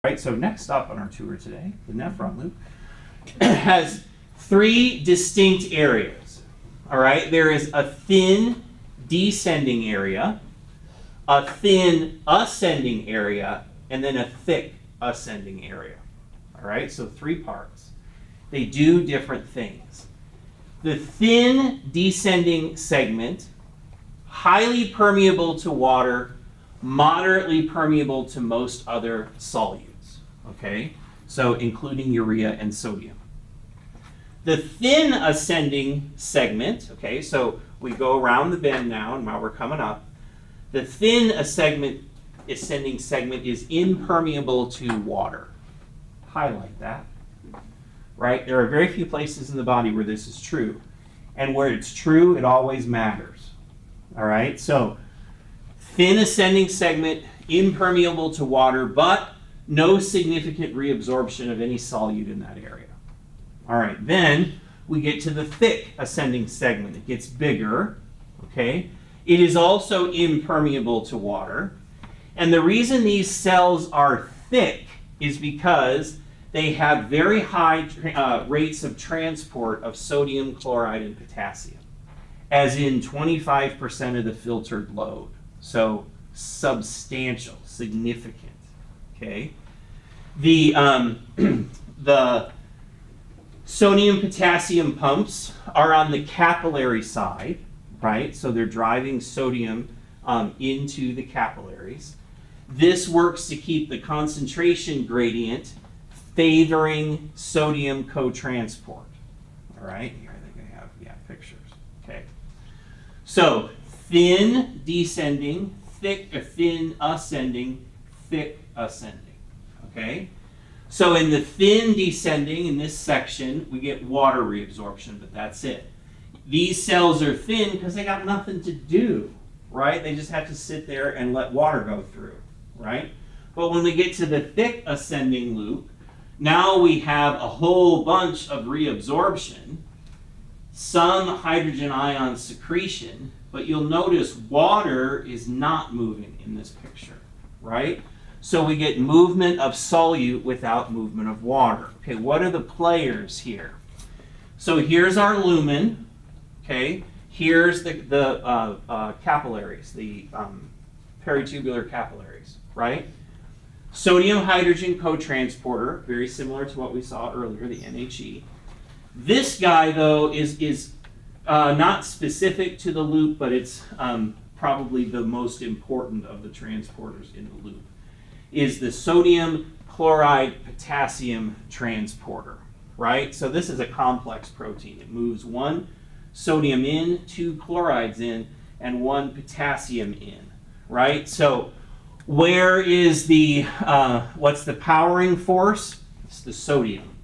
Right, so next up on our tour today, the nephron loop has three distinct areas. All right, there is a thin descending area, a thin ascending area, and then a thick ascending area. All right, so three parts. They do different things. The thin descending segment, highly permeable to water, moderately permeable to most other solutes, okay? So including urea and sodium. The thin ascending segment, okay, so we go around the bend now, and while we're coming up, the thin ascending segment is impermeable to water. Highlight that, right? There are very few places in the body where this is true. And where it's true, it always matters. All right, so thin ascending segment, impermeable to water, but no significant reabsorption of any solute in that area. All right, then we get to the thick ascending segment. It gets bigger, okay? It is also impermeable to water. And the reason these cells are thick is because they have very high rates of transport of sodium, chloride, and potassium, as in 25% of the filtered load. So substantial, significant, okay? The sodium potassium pumps are on the capillary side, right? So they're driving sodium into the capillaries. This works to keep the concentration gradient favoring sodium cotransport. All right, here I think I have, pictures. Okay. So thin descending, thin ascending, thick ascending. Okay. So in the thin descending, in this section, we get water reabsorption, but that's it. These cells are thin because they got nothing to do, right? They just have to sit there and let water go through, right? But when we get to the thick ascending loop, now we have a whole bunch of reabsorption, some hydrogen ion secretion, but you'll notice water is not moving in this picture, right? So we get movement of solute without movement of water. Okay, what are the players here? So here's our lumen, okay? Here's the capillaries, the peritubular capillaries, right? Sodium hydrogen cotransporter, very similar to what we saw earlier, the NHE. This guy, though, is not specific to the loop, but it's probably the most important of the transporters in the loop, is the sodium chloride potassium transporter, right? So this is a complex protein. It moves one sodium in, two chlorides in, and one potassium in, right? So where is the, what's the powering force? It's the sodium,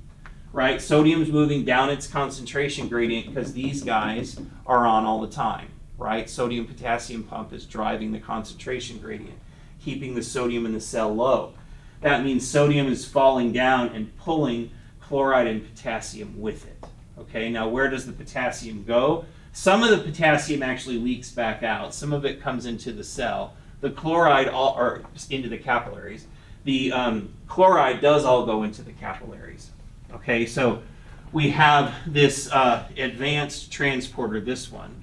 right? Sodium's moving down its concentration gradient because these guys are on all the time, right? Sodium potassium pump is driving the concentration gradient, keeping the sodium in the cell low. That means sodium is falling down and pulling chloride and potassium with it. Okay, now where does the potassium go? Some of the potassium actually leaks back out. Some of it comes into the cell. The chloride or into the capillaries. The chloride does all go into the capillaries. Okay, so we have this advanced transporter, this one.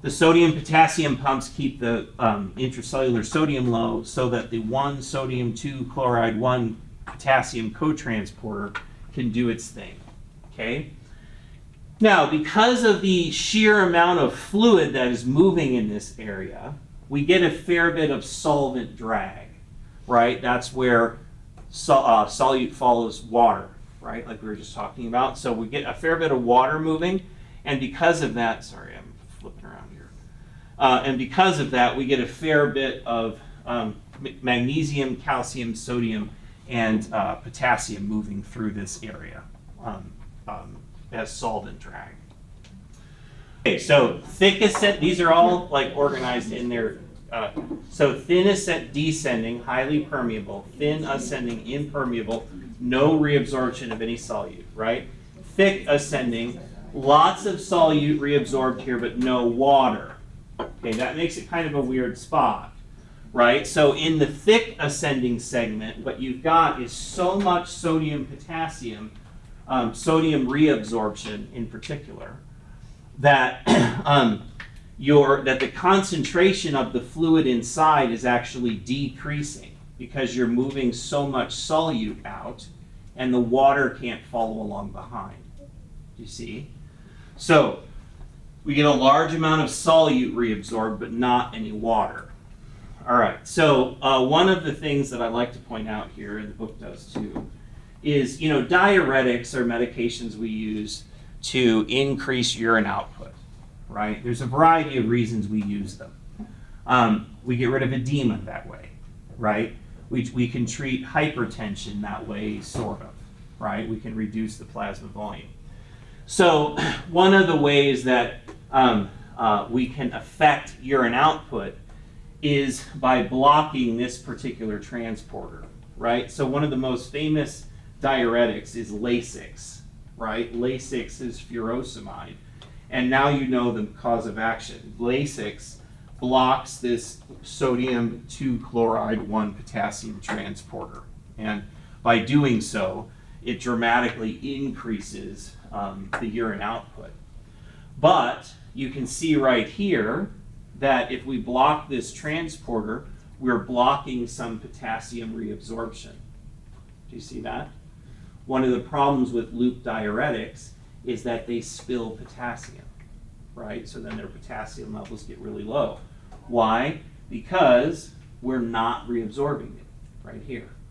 The sodium potassium pumps keep the intracellular sodium low so that the 1 sodium 2 chloride 1 potassium cotransporter can do its thing. Okay? Now, because of the sheer amount of fluid that is moving in this area, we get a fair bit of solvent drag, right? That's where solute follows water, right? Like we were just talking about. So we get a fair bit of water moving, and because of that, sorry, I'm flipping around here. And because of that, we get a fair bit of magnesium, calcium, sodium, and potassium moving through this area as solvent drag. Okay, so thick ascent, these are all like organized in their, so thin ascent descending, highly permeable, thin ascending, impermeable, no reabsorption of any solute, right? Thick ascending, lots of solute reabsorbed here, but no water. Okay, that makes it kind of a weird spot, right? So in the thick ascending segment, what you've got is so much sodium, potassium, sodium reabsorption in particular, that that the concentration of the fluid inside is actually decreasing because you're moving so much solute out, and the water can't follow along behind. You see? So we get a large amount of solute reabsorbed, but not any water. All right, so one of the things that I like to point out here, and the book does too, is, diuretics are medications we use to increase urine output, right? There's a variety of reasons we use them. We get rid of edema that way, right? We can treat hypertension that way, sort of, right? We can reduce the plasma volume. So one of the ways that we can affect urine output is by blocking this particular transporter, right? So one of the most famous diuretics is Lasix, right? Lasix is furosemide. And now you know the cause of action. Lasix blocks this sodium 2-chloride 1 potassium transporter. And by doing so, it dramatically increases the urine output. But you can see right here that if we block this transporter, we're blocking some potassium reabsorption. Do you see that? One of the problems with loop diuretics is that they spill potassium, right? So then their potassium levels get really low. Why? Because we're not reabsorbing it right here.